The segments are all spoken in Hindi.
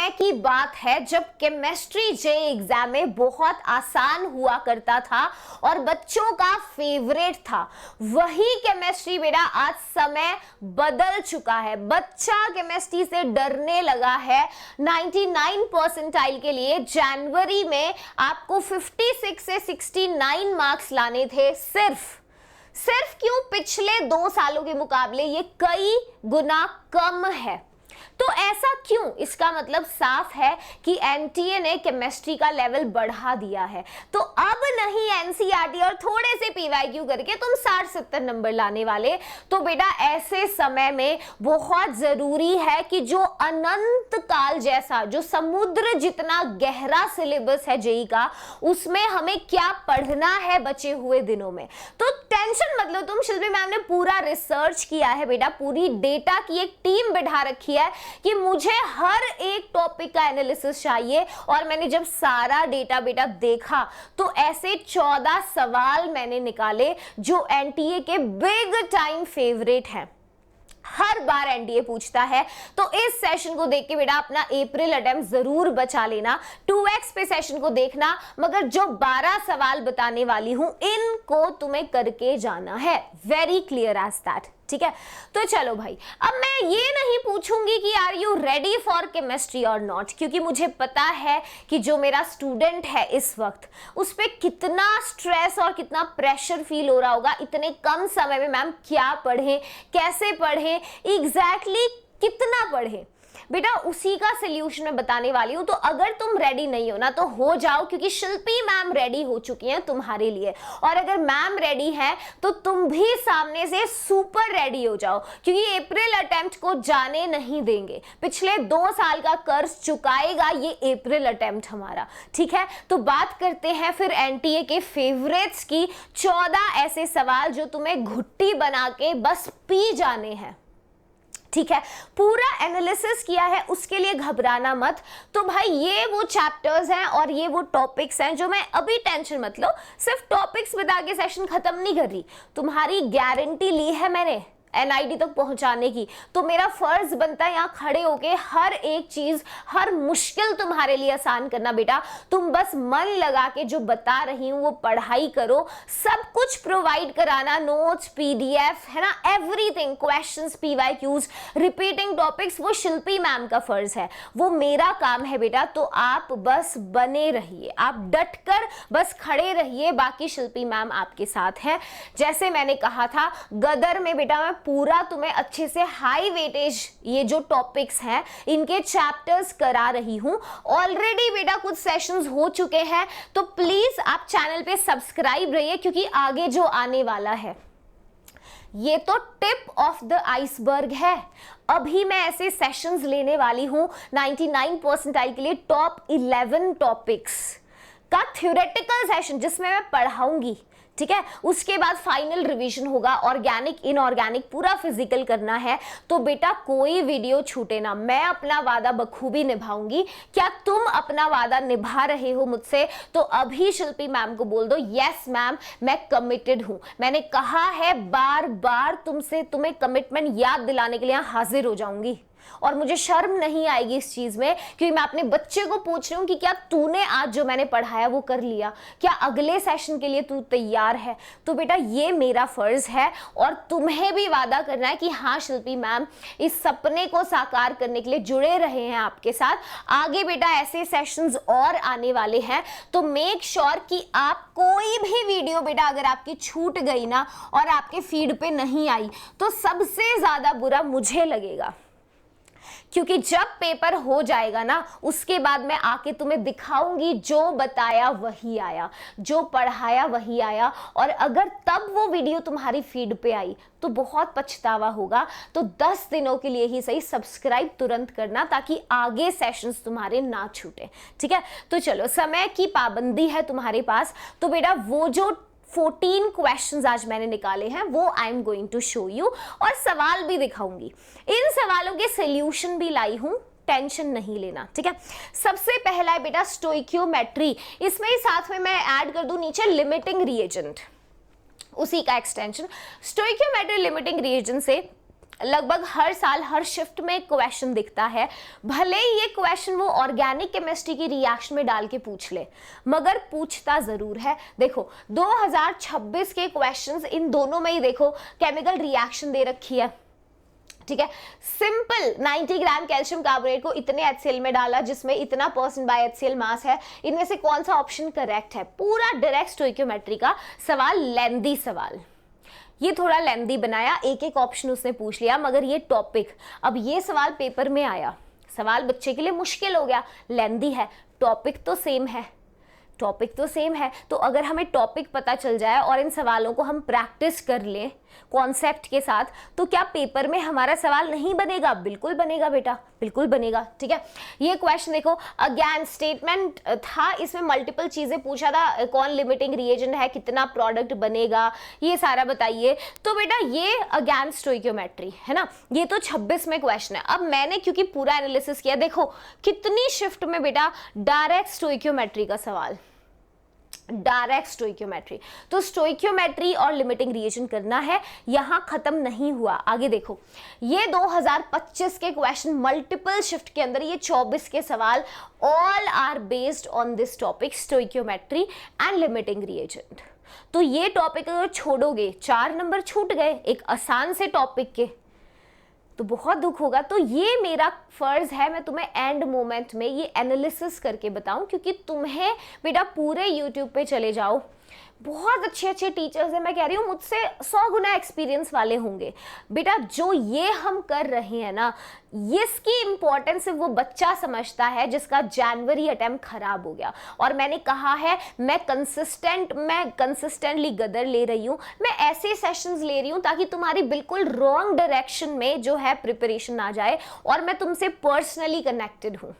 समय की बात है जब केमिस्ट्री जे एग्जाम में बहुत आसान हुआ करता था और बच्चों का फेवरेट था। वही केमिस्ट्री बेटा आज समय बदल चुका है। बच्चा केमिस्ट्री से डरने लगा है। 99 परसेंटाइल के लिए जनवरी में आपको 56 से 69 मार्क्स लाने थे। सिर्फ क्यों? पिछले 2 सालों के मुकाबले ये कई गुना कम है। तो ऐसा क्यों? इसका मतलब साफ है कि एनटीए ने केमिस्ट्री का लेवल बढ़ा दिया है। तो अब नहीं एनसीईआरटी और थोड़े से पीवाईक्यू करके तुम 60-70 नंबर लाने वाले। तो बेटा ऐसे समय में बहुत जरूरी है कि जो अनंत काल जैसा, जो समुद्र जितना गहरा सिलेबस है जेई का, उसमें हमें क्या पढ़ना है बचे हुए दिनों में। तो टेंशन मत लो तुम, शिल्पी मैम ने पूरा रिसर्च किया है बेटा, पूरी डेटा की एक टीम बिठा रखी है कि मुझे हर एक टॉपिक का एनालिसिस चाहिए। और मैंने जब सारा डेटा बेटा देखा तो ऐसे 14 सवाल मैंने निकाले जो एनटीए के बिग टाइम फेवरेट हैं, हर बार एनडीए पूछता है। तो इस सेशन को देख के बेटा अपना अप्रैल अटेम्प्ट जरूर बचा लेना। 2x पे सेशन को देखना, मगर जो 12 सवाल बताने वाली हूं इनको तुम्हें करके जाना है। वेरी क्लियर एज दैट, ठीक है। तो चलो भाई, अब मैं ये नहीं पूछूंगी कि are you ready for chemistry और नॉट, क्योंकि मुझे पता है कि जो मेरा स्टूडेंट है इस वक्त उस पे कितना स्ट्रेस और कितना प्रेशर फील हो रहा होगा। इतने कम समय में मैम क्या पढ़ें, कैसे पढ़ें, एग्जैक्टली कितना पढ़ें, बेटा उसी का सलूशन मैं बताने वाली हूं। तो अगर तुम रेडी नहीं हो ना तो हो जाओ, क्योंकि शिल्पी मैम रेडी हो चुकी हैं तुम्हारे लिए। और अगर मैम रेडी है तो तुम भी सामने से सुपर रेडी हो जाओ, क्योंकि अप्रैल अटेम्प्ट को जाने नहीं देंगे। पिछले 2 साल का कर्ज चुकाएगा ये अप्रैल अटेम्प्ट हमारा, ठीक है। तो बात करते हैं फिर एनटीए के फेवरेट्स की। 14 ऐसे सवाल जो तुम्हें घुट्टी बना के बस पी जाने हैं, ठीक है। पूरा एनालिसिस किया है, उसके लिए घबराना मत। तो भाई ये वो चैप्टर्स हैं और ये वो टॉपिक्स हैं जो मैं अभी, टेंशन मत लो, सिर्फ टॉपिक्स बता के सेशन खत्म नहीं कर रही। तुम्हारी गारंटी ली है मैंने एनआईडी तक पहुंचाने की, तो मेरा फर्ज बनता है यहाँ खड़े होके हर एक चीज, हर मुश्किल तुम्हारे लिए आसान करना। बेटा तुम बस मन लगा के जो बता रही हूँ वो पढ़ाई करो, सब कुछ प्रोवाइड कराना, नोट्स, पीडीएफ है ना, everything, questions, PYQs, repeating topics, वो शिल्पी मैम का फर्ज है, वो मेरा काम है बेटा। तो आप बस बने रहिए, आप डटकर बस खड़े रहिए, बाकी शिल्पी मैम आपके साथ है। जैसे मैंने कहा था गदर में बेटा मैं पूरा तुम्हें अच्छे से हाई वेटेज ये जो टॉपिक्स हैं इनके चैप्टर्स करा रही हूं। ऑलरेडी बेटा कुछ सेशंस हो चुके हैं, तो प्लीज आप चैनल पे सब्सक्राइब रहिए, क्योंकि आगे जो आने वाला है ये तो टिप ऑफ द आइसबर्ग है। अभी मैं ऐसे सेशंस लेने वाली हूं 99 परसेंटाइल के लिए, टॉप 11 टॉपिक्स का थ्योरेटिकल सेशन जिसमें मैं पढ़ाऊंगी, ठीक है। उसके बाद फाइनल रिवीजन होगा, ऑर्गेनिक, इनऑर्गेनिक, पूरा फिजिकल करना है। तो बेटा कोई वीडियो छूटे ना, मैं अपना वादा बखूबी निभाऊंगी। क्या तुम अपना वादा निभा रहे हो मुझसे? तो अभी शिल्पी मैम को बोल दो, यस मैम मैं कमिटेड हूं। मैंने कहा है बार बार तुमसे, तुम्हें कमिटमेंट याद दिलाने के लिए हाजिर हो जाऊंगी, और मुझे शर्म नहीं आएगी इस चीज में, क्योंकि मैं अपने बच्चे को पूछ रही हूं कि क्या तूने आज जो मैंने पढ़ाया वो कर लिया, क्या अगले सेशन के लिए तू तैयार है। तो बेटा ये मेरा फर्ज है, और तुम्हें भी वादा करना है कि हाँ शिल्पी मैम इस सपने को साकार करने के लिए जुड़े रहे हैं आपके साथ। आगे बेटा ऐसे सेशंस और आने वाले हैं, तो मेक श्योर कि आप कोई भी वीडियो बेटा अगर आपकी छूट गई ना और आपके फीड पे नहीं आई तो सबसे ज्यादा बुरा मुझे लगेगा, क्योंकि जब पेपर हो जाएगा ना उसके बाद मैं आके तुम्हें दिखाऊंगी जो बताया वही आया, जो पढ़ाया वही आया। और अगर तब वो वीडियो तुम्हारी फीड पे आई तो बहुत पछतावा होगा। तो 10 दिनों के लिए ही सही सब्सक्राइब तुरंत करना, ताकि आगे सेशंस तुम्हारे ना छूटे, ठीक है। तो चलो, समय की पाबंदी है तुम्हारे पास, तो बेटा वो जो 14 क्वेश्चंस आज मैंने निकाले हैं वो I am going to show you, और सवाल भी दिखाऊंगी। इन सवालों के सॉल्यूशन भी लाई हूं, टेंशन नहीं लेना, ठीक है। सबसे पहला है बेटा स्टोइकियोमेट्री, इसमें ही साथ में मैं ऐड कर दूं नीचे लिमिटिंग रिएजेंट, उसी का एक्सटेंशन। स्टोइकियोमेट्री लिमिटिंग रिएजेंट से लगभग हर साल हर शिफ्ट में एक क्वेश्चन दिखता है, भले ही ये क्वेश्चन वो ऑर्गेनिक केमिस्ट्री की रिएक्शन में डाल के पूछ ले, मगर पूछता जरूर है। देखो 2026 के क्वेश्चंस इन दोनों में ही देखो केमिकल रिएक्शन दे रखी है, ठीक है। सिंपल 90 ग्राम कैल्शियम कार्बोनेट को इतने HCl में डाला जिसमें इतना % बाय HCl मास है, इनमें से कौन सा ऑप्शन करेक्ट है। पूरा डायरेक्ट स्टोइकियोमेट्री का सवाल, लेंदी सवाल, ये थोड़ा लेंदी बनाया, एक एक ऑप्शन उसने पूछ लिया, मगर ये टॉपिक, अब ये सवाल पेपर में आया, सवाल बच्चे के लिए मुश्किल हो गया, लेंदी है, टॉपिक तो सेम है, टॉपिक तो सेम है। तो अगर हमें टॉपिक पता चल जाए और इन सवालों को हम प्रैक्टिस कर लें कॉन्सेप्ट के साथ, तो क्या पेपर में हमारा सवाल नहीं बनेगा? बिल्कुल बनेगा बेटा, बिल्कुल बनेगा, ठीक है। ये क्वेश्चन देखो, अगेन स्टेटमेंट था, इसमें मल्टीपल चीजें पूछा था, कौन लिमिटिंग रिएजेंट है, कितना प्रोडक्ट बनेगा, ये सारा बताइए। तो बेटा ये अगेन स्टोइकियोमेट्री है ना, ये तो 26 में क्वेश्चन है। अब मैंने क्योंकि पूरा एनालिसिस किया, देखो कितनी शिफ्ट में बेटा डायरेक्ट स्टोइकियोमेट्री का सवाल, डायरेक्ट स्टोइकियोमेट्री। तो स्टोइकियोमेट्री और लिमिटिंग रिएजेंट करना है, यहां खत्म नहीं हुआ, आगे देखो ये 2025 के क्वेश्चन मल्टीपल शिफ्ट के अंदर, ये 24 के सवाल all are based on this topic stoichiometry and limiting reagent. तो ये टॉपिक अगर छोड़ोगे 4 नंबर छूट गए एक आसान से टॉपिक के, तो बहुत दुख होगा। तो ये मेरा फर्ज है, मैं तुम्हें एंड मोमेंट में ये एनालिसिस करके बताऊं, क्योंकि तुम्हें बेटा पूरे यूट्यूब पे चले जाओ, बहुत अच्छे अच्छे टीचर्स हैं, मैं कह रही हूँ मुझसे 100 गुना एक्सपीरियंस वाले होंगे बेटा। जो ये हम कर रहे हैं ना, इसकी इंपॉर्टेंस वो बच्चा समझता है जिसका जनवरी अटेम्प्ट खराब हो गया। और मैंने कहा है मैं कंसिस्टेंटली गदर ले रही हूँ, मैं ऐसे सेशंस ले रही हूँ ताकि तुम्हारी बिल्कुल रॉन्ग डायरेक्शन में जो है प्रिपरेशन ना जाए, और मैं तुमसे पर्सनली कनेक्टेड हूँ,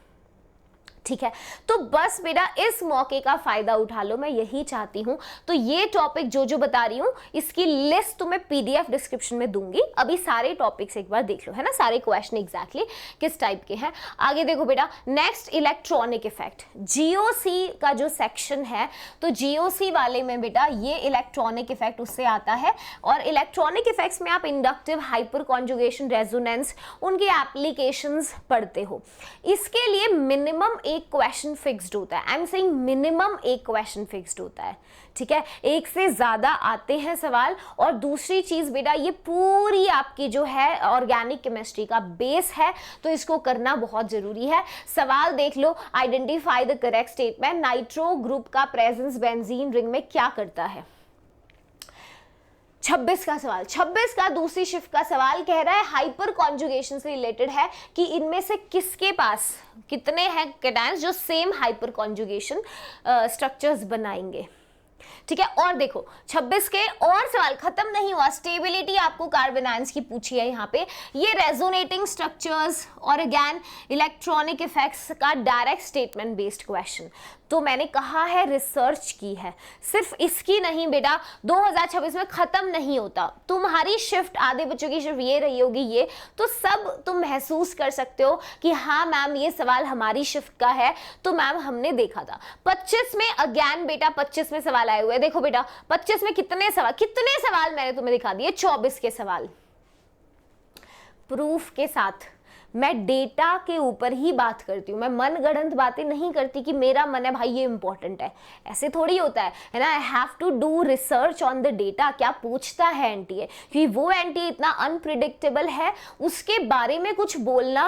ठीक है। तो बस बेटा इस मौके का फायदा उठा लो, मैं यही चाहती हूं। तो ये टॉपिक जो जो बता रही हूं इसकी लिस्ट तुम्हें PDF डिस्क्रिप्शन में दूंगी, अभी सारे टॉपिक्स एक बार देख लो, है ना, सारे क्वेश्चन एग्जैक्टली किस टाइप के हैं। आगे देखो बेटा, नेक्स्ट इलेक्ट्रॉनिक इफेक्ट, GOC का जो सेक्शन है, तो GOC वाले में बेटा ये इलेक्ट्रॉनिक इफेक्ट उससे आता है। और इलेक्ट्रॉनिक इफेक्ट्स में आप इंडक्टिव, हाइपर कॉन्जुगेशन, रेजोनेंस, उनके एप्लीकेशंस पढ़ते हो। इसके लिए मिनिमम एक क्वेश्चन फिक्स्ड होता है, आई एम सेइंग मिनिमम एक क्वेश्चन फिक्स्ड होता है, ठीक है। एक से ज्यादा आते हैं सवाल। और दूसरी चीज बेटा, ये पूरी आपकी जो है ऑर्गेनिक केमिस्ट्री का बेस है, तो इसको करना बहुत जरूरी है। सवाल देख लो, identify the correct statement, nitro group का प्रेजेंस बेंजीन रिंग में क्या करता है। 26 का सवाल, 26 का दूसरी शिफ्ट का सवाल कह रहा है हाइपर कॉन्जुगेशन से रिलेटेड है कि इनमें से किसके पास कितने हैं कैटायंस जो सेम हाइपर कॉन्जुगेशन स्ट्रक्चर्स बनाएंगे, ठीक है। और देखो 26 के और सवाल खत्म नहीं हुआ, स्टेबिलिटी आपको कार्बन आयंस की पूछी है यहाँ पे, ये रेजोनेटिंग स्ट्रक्चर्स और अगेन इलेक्ट्रॉनिक इफेक्ट्स का डायरेक्ट स्टेटमेंट बेस्ड क्वेश्चन। तो मैंने कहा है रिसर्च की है, सिर्फ इसकी नहीं बेटा, 2026 में खत्म नहीं होता। तुम्हारी शिफ्ट, आधे बच्चों की शिफ्ट ये रही होगी, ये तो सब तुम महसूस कर सकते हो कि हाँ मैम ये सवाल हमारी शिफ्ट का है, तो मैम हमने देखा था। 25 में अगेन बेटा 25 में सवाल आए हुए, देखो बेटा 25 में कितने सवाल मैंने तुम्हें दिखा दिए, 24 के सवाल प्रूफ के साथ। मैं डेटा के ऊपर ही बात करती हूँ, मैं मनगढ़ंत बातें नहीं करती कि मेरा मन है भाई ये इंपॉर्टेंट है, ऐसे थोड़ी होता है ना। I have to do research on the data, क्या पूछता है एनटीए, क्योंकि वो एनटीए इतना अनप्रिडिक्टेबल है, उसके बारे में कुछ बोलना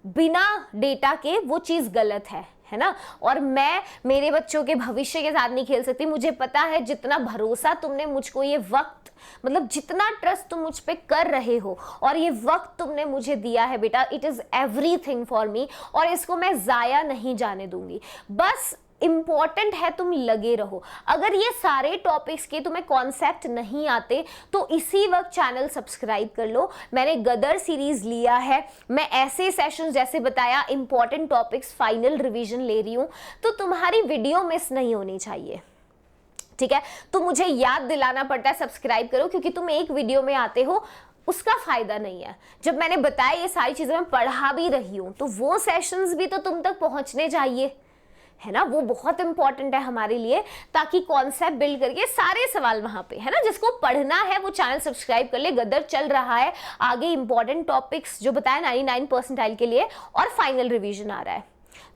बिना डेटा के वो चीज़ गलत है ना। और मैं मेरे बच्चों के भविष्य के साथ नहीं खेल सकती, मुझे पता है जितना भरोसा तुमने मुझको ये वक्त, मतलब जितना ट्रस्ट तुम मुझ पे कर रहे हो और ये वक्त तुमने मुझे दिया है बेटा, it is everything for me, और इसको मैं जाया नहीं जाने दूंगी। बस इंपॉर्टेंट है तुम लगे रहो। अगर ये सारे टॉपिक्स के तुम्हें कॉन्सेप्ट नहीं आते तो इसी वक्त चैनल सब्सक्राइब कर लो। मैंने गदर सीरीज लिया है, मैं ऐसे सेशंस जैसे बताया इंपॉर्टेंट टॉपिक्स फाइनल रिवीजन ले रही हूं, तो तुम्हारी वीडियो मिस नहीं होनी चाहिए, ठीक है। तो मुझे याद दिलाना पड़ता है सब्सक्राइब करो, क्योंकि तुम एक वीडियो में आते हो उसका फायदा नहीं है। जब मैंने बताया ये सारी चीजें मैं पढ़ा भी रही हूं, तो वो सेशंस भी तो तुम तक पहुंचने चाहिए, है ना, वो बहुत इंपॉर्टेंट है हमारे लिए, ताकि कॉन्सेप्ट बिल्ड करके सारे सवाल वहां पे, है ना, जिसको पढ़ना है वो चैनल सब्सक्राइब कर ले। गदर चल रहा है आगे, इंपॉर्टेंट टॉपिक्स जो बताया 99 परसेंटाइल के लिए, और फाइनल रिवीजन आ रहा है,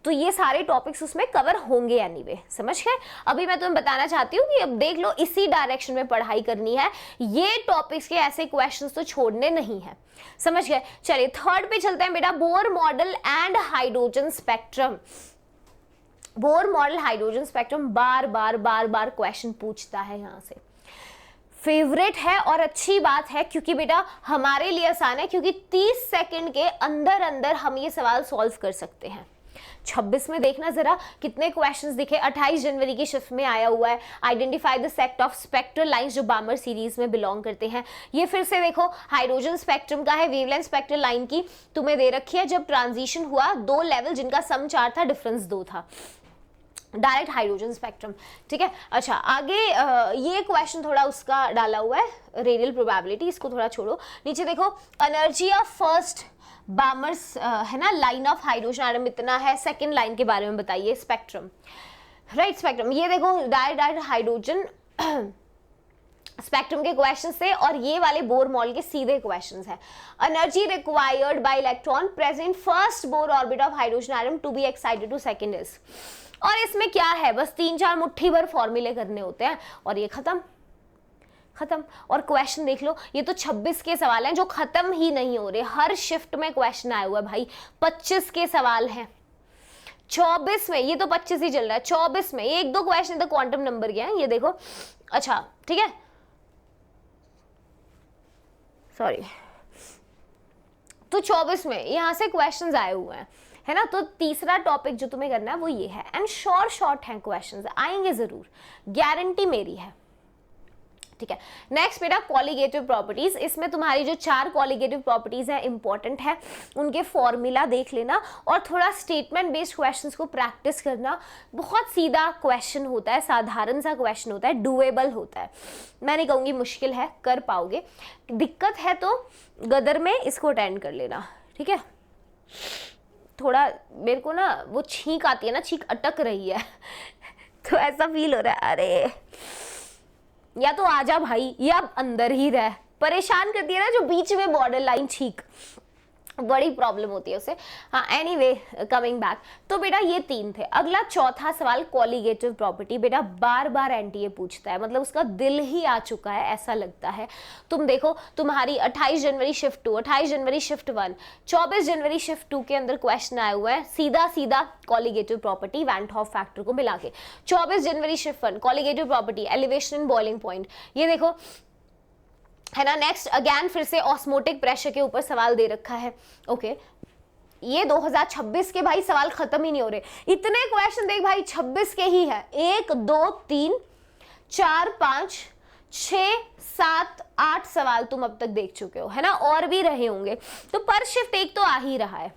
तो ये सारे टॉपिक्स उसमें कवर होंगे एनीवे, समझ गए। अभी मैं तुम्हें बताना चाहती हूँ कि अब देख लो, इसी डायरेक्शन में पढ़ाई करनी है, ये टॉपिक्स के ऐसे क्वेश्चंस तो छोड़ने नहीं है, समझ गए। चलिए थर्ड पे चलते हैं बेटा, Bohr model and hydrogen spectrum. Bohr model hydrogen spectrum bar bar question पूछता है, यहां से फेवरेट है और अच्छी बात है, क्योंकि बेटा हमारे लिए आसान है, क्योंकि 30 सेकंड के अंदर अंदर हम ये सवाल सॉल्व कर सकते हैं। 26 में देखना जरा कितने क्वेश्चंस दिखे, 28 जनवरी की शिफ्ट में आया हुआ है, identify the set of spectral lines जो बामर सीरीज में बिलोंग करते हैं। ये फिर से देखो हाइड्रोजन स्पेक्ट्रम का है, वेवलेंथ स्पेक्ट्रल लाइन की तुम्हें दे रखी है, जब ट्रांजिशन हुआ 2 लेवल जिनका सम 4 था, डिफरेंस 2 था, डायरेक्ट हाइड्रोजन स्पेक्ट्रम, ठीक है। अच्छा आगे ये क्वेश्चन थोड़ा उसका डाला हुआ है, रेडियल प्रोबेबिलिटी, इसको थोड़ा छोड़ो, नीचे देखो एनर्जी ऑफ फर्स्ट बामर्स है ना, लाइन ऑफ हाइड्रोजन एटम इतना है, सेकंड लाइन के बारे में बताइए, स्पेक्ट्रम, राइट, स्पेक्ट्रम। ये देखो डायरेक्ट हाइड्रोजन स्पेक्ट्रम के क्वेश्चन से, और ये वाले बोर मॉडल के सीधे क्वेश्चंस है। Energy required by electron present first Bohr orbit of hydrogen atom to be excited to second is, और इसमें क्या है, बस 3-4 मुट्ठी भर फॉर्मूले करने होते हैं और ये खत्म। और क्वेश्चन देख लो, ये तो 26 के सवाल हैं जो खत्म ही नहीं हो रहे, हर शिफ्ट में क्वेश्चन आया हुआ है भाई। 25 के सवाल हैं, 24 में, ये तो 25 ही चल रहा है, 24 में 1-2 क्वेश्चन तो क्वांटम नंबर के हैं, ये देखो। अच्छा ठीक है, सॉरी, तो 24 में यहां से क्वेश्चंस आए हुए हैं, है ना। तो तीसरा टॉपिक जो तुम्हें करना है वो ये है, एंड शॉर्ट हैं क्वेश्चंस, आएंगे जरूर, गारंटी मेरी है, ठीक है। नेक्स्ट बेटा कॉलिगेटिव प्रॉपर्टीज, इसमें तुम्हारी जो 4 कॉलिगेटिव प्रॉपर्टीज हैं इंपॉर्टेंट है, उनके फॉर्मूला देख लेना, और थोड़ा स्टेटमेंट बेस्ड क्वेश्चंस को प्रैक्टिस करना। बहुत सीधा क्वेश्चन होता है, साधारण सा क्वेश्चन होता है, डुएबल होता है, मैं नहीं कहूंगी मुश्किल है, कर पाओगे। दिक्कत है तो गदर में इसको अटेंड कर लेना, ठीक है। थोड़ा मेरे को ना वो छींक आती है ना, छींक अटक रही है तो ऐसा फील हो रहा है, अरे या तो आजा भाई, या अंदर ही रह, परेशान करती है ना जो बीच में बॉर्डर लाइन छींक, बड़ी प्रॉब्लम होती है उसे। हाँ एनीवे कमिंग बैक, तो बेटा ये 3 थे। अगला चौथा सवाल कॉलिगेटिव प्रॉपर्टी, बेटा बार एनटीए पूछता है, मतलब उसका दिल ही आ चुका है ऐसा लगता है। तुम देखो तुम्हारी 28 जनवरी शिफ्ट 2, 28 जनवरी शिफ्ट 1, 24 जनवरी शिफ्ट 2 के अंदर क्वेश्चन आए हुए हैं, सीधा colligative property van't Hoff factor को मिला के। 24 जनवरी shift 1 colligative property elevation in boiling point, ये देखो, है ना। नेक्स्ट अगेन फिर से ऑस्मोटिक प्रेशर के ऊपर सवाल दे रखा है, ओके। ये 2026 के भाई सवाल खत्म ही नहीं हो रहे, इतने क्वेश्चन देख भाई 26 के ही है, 1 2 3 4 5 6 7 8 सवाल तुम अब तक देख चुके हो, है ना, और भी रहे होंगे, तो पर शिफ्ट एक तो आ ही रहा है,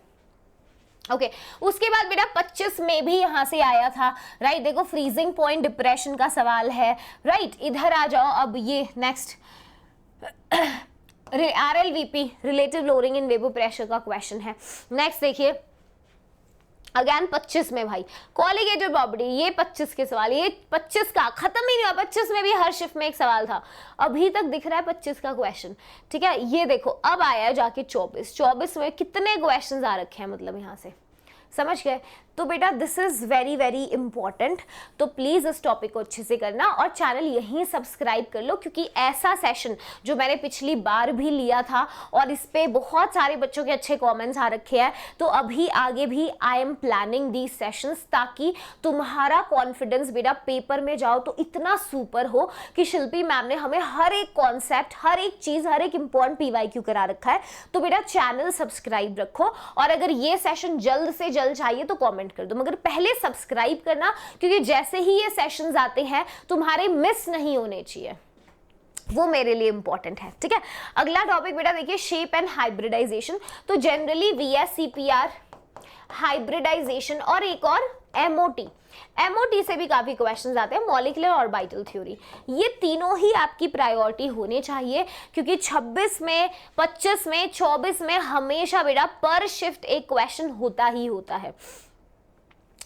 ओके। उसके बाद बेटा 25 में भी यहां से आया था, राइट, देखो फ्रीजिंग पॉइंट डिप्रेशन का सवाल है, राइट, इधर आ जाओ। अब ये next RLVP relative lowering in vapour pressure का क्वेश्चन है। नेक्स्ट देखिए अगेन 25 में भाई कॉलिगेटिव प्रॉपर्टी, ये 25 के सवाल, ये 25 का खत्म ही नहीं हुआ, 25 में भी हर शिफ्ट में एक सवाल था, अभी तक दिख रहा है 25 का क्वेश्चन, ठीक है। ये देखो अब आया है जाके 24 में कितने क्वेश्चन आ रखे हैं, मतलब यहाँ से समझ गए। तो बेटा दिस इज वेरी इंपॉर्टेंट, तो प्लीज इस टॉपिक को अच्छे से करना और चैनल यहीं सब्सक्राइब कर लो, क्योंकि ऐसा सेशन जो मैंने पिछली बार भी लिया था और इस पे बहुत सारे बच्चों के अच्छे कमेंट्स आ रखे हैं, तो अभी आगे भी I am planning the sessions, ताकि तुम्हारा कॉन्फिडेंस बेटा पेपर में जाओ तो इतना सुपर हो कि शिल्पी मैम ने हमें हर एक कॉन्सेप्ट, हर एक चीज, हर एक इंपॉर्टेंट PYQ करा रखा है। तो बेटा चैनल सब्सक्राइब रखो, और अगर ये सेशन जल्द से जल्द चाहिए तो कॉमेंट कर दो, मगर पहले सब्सक्राइब करना, क्योंकि जैसे ही ये सेशंस आते हैं तुम्हारे मिस नहीं होने चाहिए, वो मेरे लिए इंपॉर्टेंट है, ठीक है। अगला टॉपिक बेटा देखिए शेप एंड हाइब्रिडाइजेशन, तो जनरली VSCPR, हाइब्रिडाइजेशन और एक और MOT से भी काफी क्वेश्चंस आते हैं, मॉलिक्यूलर ऑर्बिटल थ्योरी, ये तीनों ही आपकी प्रायोरिटी होने चाहिए, क्योंकि 26 में 25 में 24 में हमेशा बेटा पर शिफ्ट एक क्वेश्चन होता ही होता है।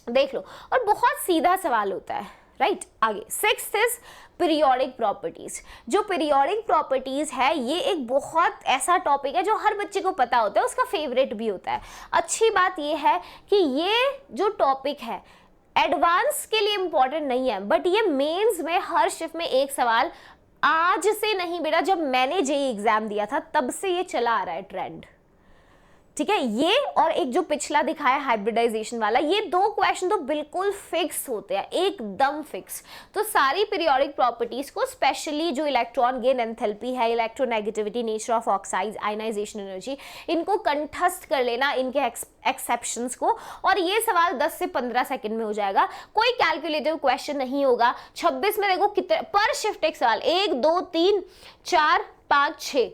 देख लो, और बहुत सीधा सवाल होता है, राइट। आगे 6th इज पीरियोडिक प्रॉपर्टीज। जो पीरियोडिक प्रॉपर्टीज है ये एक बहुत ऐसा टॉपिक है जो हर बच्चे को पता होता है, उसका फेवरेट भी होता है। अच्छी बात ये है कि ये जो टॉपिक है एडवांस के लिए इंपॉर्टेंट नहीं है, बट ये मेंस में हर शिफ्ट में एक सवाल, आज से नहीं बेटा, जब मैंने जेईई एग्जाम दिया था तब से ये चला आ रहा है ट्रेंड, ठीक है। ये और एक जो पिछला दिखाया हाइब्रिडाइजेशन वाला, ये दो क्वेश्चन तो बिल्कुल फिक्स होते हैं, एकदम फिक्स। तो सारी पीरियोडिक प्रॉपर्टीज को, स्पेशली जो इलेक्ट्रॉन गेन एंथैल्पी है, electronegativity, nature of oxides, ionisation energy, इनको कंठस्थ कर लेना, इनके एक्सेप्शंस को, और ये सवाल 10 से 15 सेकंड में हो जाएगा। कोई कैलकुलेटिव क्वेश्चन नहीं होगा। 26 में देखो कितने पर शिफ्ट एक सवाल, 1 2 3 4 5 6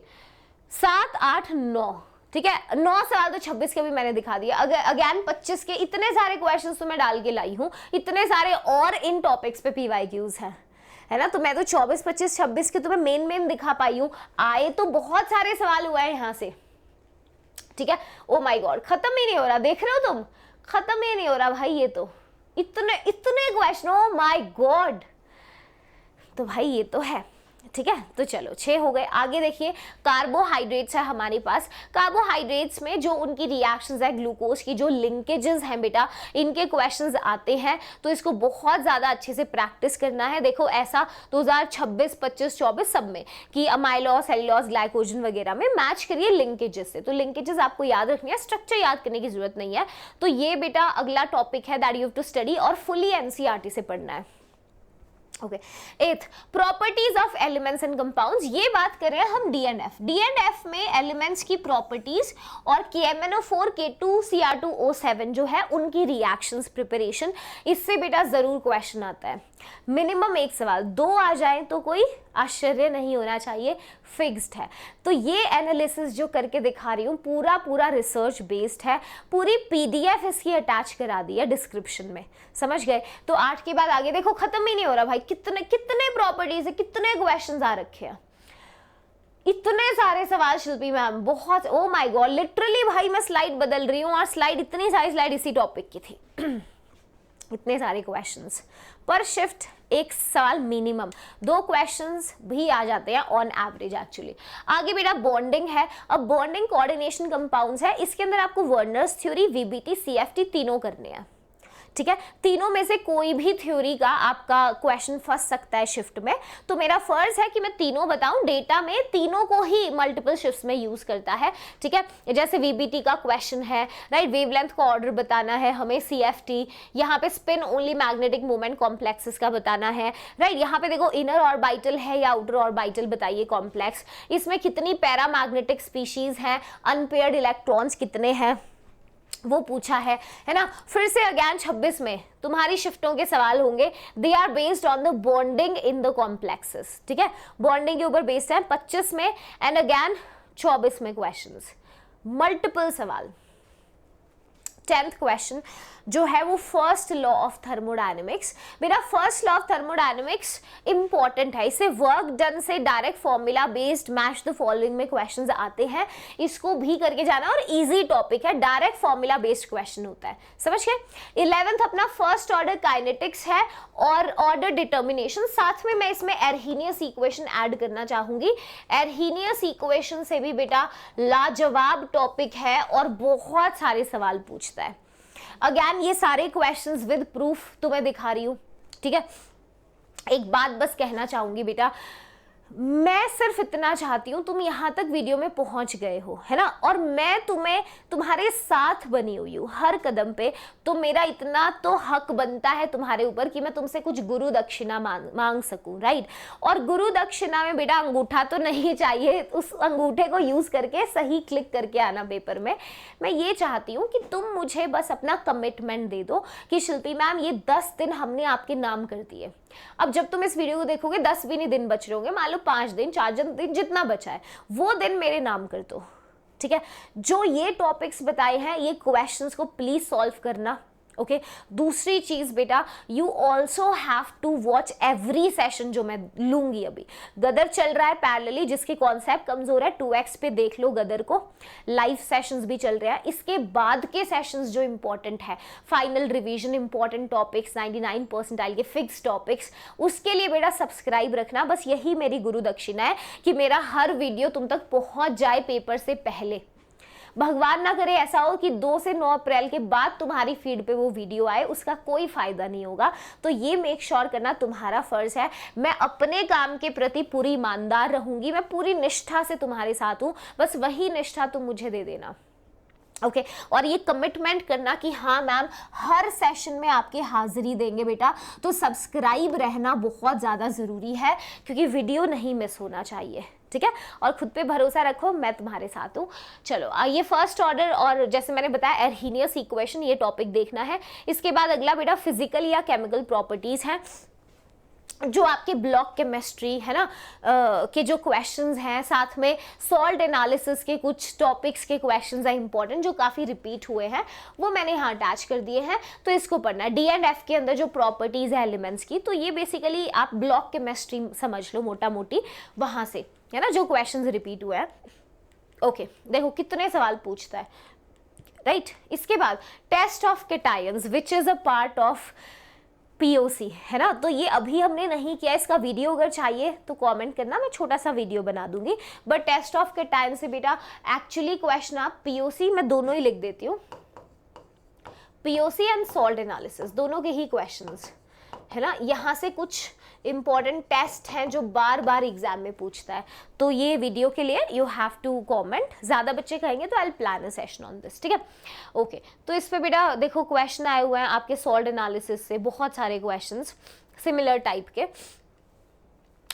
7 8 9, ठीक है। 9 सवाल तो 26 के भी मैंने दिखा दिया। अगेन 25 के इतने सारे क्वेश्चंस तो मैं डाल के लाई हूं, इतने सारे और इन टॉपिक्स पे पीवाईक्यूज है ना। तो मैं तो 24 25 26 के तुम्हें मेन दिखा पाई हूं। आए तो बहुत सारे सवाल हुआ है यहां से, ठीक है। ओ माय गॉड, खत्म ही नहीं हो रहा, देख रहे हो तुम, खत्म ही नहीं हो रहा भाई। ये तो इतने क्वेश्चन, ओ माय गॉड। तो भाई ये तो है, ठीक है। तो चलो 6 हो गए। आगे देखिए, कार्बोहाइड्रेट्स है हमारे पास। कार्बोहाइड्रेट्स में जो उनकी रिएक्शंस है, ग्लूकोज की जो लिंकेजेस हैं बेटा, इनके क्वेश्चंस आते हैं, तो इसको बहुत ज़्यादा अच्छे से प्रैक्टिस करना है। देखो ऐसा 2026 25 24 सब में कि अमाइलोज, सेलुलोज, ग्लाइकोजन वगैरह में मैच करिए लिंकेजेस से। तो लिंकेजेस आपको याद रखनी है, स्ट्रक्चर याद करने की जरूरत नहीं है। तो ये बेटा अगला टॉपिक है that you have to study, और फुली एनसीईआरटी से पढ़ना है। Okay, 8th properties of elements and compounds. ये बात करें हम डीएनएफ। डीएनएफ में एलिमेंट्स की प्रॉपर्टीज और KMnO4 K2 Cr2O7 जो है उनकी रिएक्शंस प्रिपरेशन, इससे बेटा जरूर क्वेश्चन आता है। मिनिमम एक सवाल, 2 आ जाए तो कोई आश्चर्य नहीं होना चाहिए, फिक्स्ड है। तो ये एनालिसिस जो करके दिखा रही हूँ पूरा रिसर्च बेस्ड है। पूरी PDF इसकी अटैच करा दी है डिस्क्रिप्शन में, समझ गए। तो 8 के बाद आगे देखो, खत्म ही नहीं हो रहा भाई। कितने प्रॉपर्टीज है, कितने क्वेश्चंस आ रखे हैं, इतने सारे सवाल शिल्पी मैम, बहुत। ओ माय गॉड, लिटरली भाई मैं स्लाइड बदल रही हूँ, और स्लाइड इतनी सारी स्लाइड इसी टॉपिक की थी। इतने सारे क्वेश्चंस पर शिफ्ट, एक सवाल मिनिमम, 2 क्वेश्चंस भी आ जाते हैं ऑन एवरेज एक्चुअली। आगे बेटा बॉन्डिंग है। अब बॉन्डिंग कोऑर्डिनेशन कंपाउंड्स है, इसके अंदर आपको वर्नर्स थ्योरी, VBT, CFT तीनों करने हैं, ठीक है। तीनों में से कोई भी थ्योरी का आपका क्वेश्चन फंस सकता है शिफ्ट में। तो मेरा फर्ज है कि मैं तीनों बताऊं। डेटा में तीनों को ही मल्टीपल शिफ्ट्स में यूज करता है, ठीक है। जैसे VBT का क्वेश्चन है, राइट, वेवलेंथ का ऑर्डर बताना है हमें, CFT यहाँ पे spin only magnetic moment complexes का बताना है, राइट। यहाँ पे देखो इनर ऑर्बिटल है या आउटर ऑर्बिटल बताइए कॉम्प्लेक्स, इसमें कितनी पैरामैग्नेटिक स्पीशीज हैं, अनपेयर्ड इलेक्ट्रॉन्स कितने हैं वो पूछा है ना। फिर से अगेन 26 में तुम्हारी शिफ्टों के सवाल होंगे, they are based on the bonding in the complexes, ठीक है, बॉन्डिंग के ऊपर बेस्ड है 25 में, एंड अगेन 24 में क्वेश्चंस, मल्टीपल सवाल। 10th क्वेश्चन जो है वो फर्स्ट लॉ ऑफ थर्मोडायनेमिक्स। मेरा first law of thermodynamics important है, इसे वर्क डन से direct formula based match the following में क्वेश्चंस आते हैं, इसको भी करके जाना, और इजी टॉपिक है, डायरेक्ट फॉर्मूला बेस्ड क्वेश्चन होता है, समझ गए। 11th अपना फर्स्ट ऑर्डर काइनेटिक्स है और ऑर्डर डिटर्मिनेशन, साथ में मैं इसमें एर्हीनियस इक्वेशन ऐड करना चाहूंगी। एर्हीनियस इक्वेशन से भी बेटा लाजवाब टॉपिक है और बहुत सारे सवाल पूछता है। अगेन ये सारे क्वेश्चंस विद प्रूफ तुम्हें दिखा रही हूं, ठीक है। एक बात बस कहना चाहूंगी बेटा, मैं सिर्फ इतना चाहती हूँ, तुम यहाँ तक वीडियो में पहुँच गए हो, है ना, और मैं तुम्हें तुम्हारे साथ बनी हुई हूँ हर कदम पे, तो मेरा इतना तो हक बनता है तुम्हारे ऊपर कि मैं तुमसे कुछ गुरु दक्षिणा मांग सकूँ, राइट। और गुरु दक्षिणा में बेटा अंगूठा तो नहीं चाहिए, उस अंगूठे को यूज करके सही क्लिक करके आना पेपर में। मैं ये चाहती हूँ कि तुम मुझे बस अपना कमिटमेंट दे दो कि शिल्पी मैम ये 10 दिन हमने आपके नाम कर दिए। अब जब तुम इस वीडियो को देखोगे 10 भी नहीं दिन बच रहे होंगे, मान लो 5 दिन 4 दिन जितना बचा है वो दिन मेरे नाम कर दो, ठीक है। जो ये टॉपिक्स बताए हैं ये क्वेश्चंस को प्लीज सॉल्व करना, ओके दूसरी चीज बेटा, you also have to watch every session जो मैं लूंगी। अभी गदर चल रहा है पैरेलली, जिसके कॉन्सेप्ट कमजोर है 2x पे देख लो गदर को, लाइव सेशंस भी चल रहे हैं। इसके बाद के सेशंस जो इंपॉर्टेंट है, final revision, important topics, 99 percentile के फिक्स टॉपिक्स, उसके लिए बेटा सब्सक्राइब रखना। बस यही मेरी गुरु दक्षिणा है कि मेरा हर वीडियो तुम तक पहुंच जाए पेपर से पहले। भगवान ना करे ऐसा हो कि 2 से 9 अप्रैल के बाद तुम्हारी फीड पे वो वीडियो आए, उसका कोई फायदा नहीं होगा। तो ये मेक श्योर करना तुम्हारा फर्ज है। मैं अपने काम के प्रति पूरी ईमानदार रहूंगी, मैं पूरी निष्ठा से तुम्हारे साथ हूं, बस वही निष्ठा तुम मुझे दे देना। ओके और ये कमिटमेंट करना कि हाँ मैम हर सेशन में आपकी हाजिरी देंगे बेटा। तो सब्सक्राइब रहना बहुत ज़्यादा ज़रूरी है, क्योंकि वीडियो नहीं मिस होना चाहिए, ठीक है। और खुद पे भरोसा रखो, मैं तुम्हारे साथ हूँ। चलो आइए फर्स्ट ऑर्डर, और जैसे मैंने बताया एर्हीनियस इक्वेशन, ये टॉपिक देखना है। इसके बाद अगला बेटा फिजिकल या केमिकल प्रॉपर्टीज़ हैं, जो आपके ब्लॉक केमिस्ट्री है ना के जो क्वेश्चंस हैं, साथ में सॉल्ट एनालिसिस के कुछ टॉपिक्स के क्वेश्चंस हैं इंपॉर्टेंट, जो काफ़ी रिपीट हुए हैं, वो मैंने यहाँ अटैच कर दिए हैं। तो इसको पढ़ना है। डी एंड एफ के अंदर जो प्रॉपर्टीज़ है एलिमेंट्स की, तो ये बेसिकली आप ब्लॉक केमिस्ट्री समझ लो मोटा मोटी, वहाँ से है ना जो क्वेश्चंस रिपीट हुए हैं। ओके देखो कितने सवाल पूछता है, राइट। इसके बाद test of cations which is a part of POC है ना। तो ये अभी हमने नहीं किया, इसका वीडियो अगर चाहिए तो कमेंट करना, मैं छोटा सा वीडियो बना दूंगी। बट टेस्ट ऑफ केटायन से बेटा एक्चुअली क्वेश्चन आप POC, मैं दोनों ही लिख देती हूँ, POC एंड सॉल्ट एनालिसिस दोनों के ही क्वेश्चंस है ना। यहाँ से कुछ इंपॉर्टेंट टेस्ट हैं जो बार बार एग्जाम में पूछता है। तो ये वीडियो के लिए यू हैव टू कमेंट, ज़्यादा बच्चे कहेंगे तो I will plan a session on this, ठीक है। ओके तो इस पे बेटा देखो क्वेश्चन आए हुए हैं आपके सॉल्ट एनालिसिस से, बहुत सारे क्वेश्चंस सिमिलर टाइप के।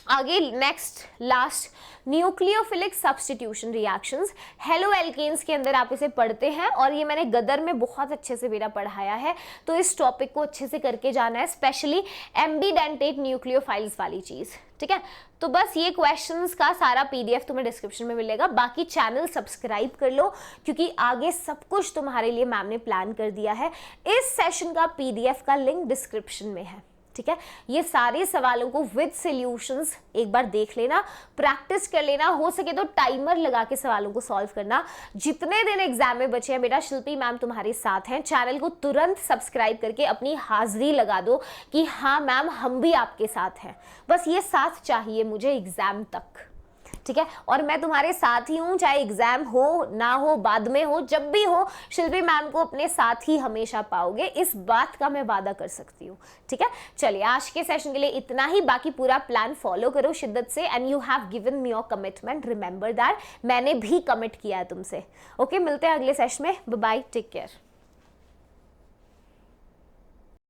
आगे next last nucleophilic substitution reactions, haloalkanes के अंदर आप इसे पढ़ते हैं, और ये मैंने गदर में बहुत अच्छे से बेटा पढ़ाया है। तो इस टॉपिक को अच्छे से करके जाना है, स्पेशली एम्बीडेंटेट न्यूक्लियोफाइल्स वाली चीज़, ठीक है। तो बस ये क्वेश्चंस का सारा PDF तुम्हें डिस्क्रिप्शन में मिलेगा। बाकी चैनल सब्सक्राइब कर लो, क्योंकि आगे सब कुछ तुम्हारे लिए मैम ने प्लान कर दिया है। इस सेशन का PDF का लिंक डिस्क्रिप्शन में है, ठीक है। ये सारे सवालों को विद सॉल्यूशंस एक बार देख लेना, प्रैक्टिस कर लेना, हो सके तो टाइमर लगा के सवालों को सॉल्व करना। जितने दिन एग्जाम में बचे हैं बेटा, शिल्पी मैम तुम्हारे साथ हैं। चैनल को तुरंत सब्सक्राइब करके अपनी हाजिरी लगा दो कि हाँ मैम हम भी आपके साथ हैं। बस ये साथ चाहिए मुझे एग्जाम तक, ठीक है। और मैं तुम्हारे साथ ही हूँ, चाहे एग्जाम हो ना हो, बाद में हो, जब भी हो, शिल्पी मैम को अपने साथ ही हमेशा पाओगे, इस बात का मैं वादा कर सकती हूँ, ठीक है। चलिए आज के सेशन के लिए इतना ही, बाकी पूरा प्लान फॉलो करो शिद्दत से, and you have given me your commitment, remember that, मैंने भी कमिट किया है तुमसे। ओके मिलते हैं अगले सेशन में, बाय बाय, टेक केयर।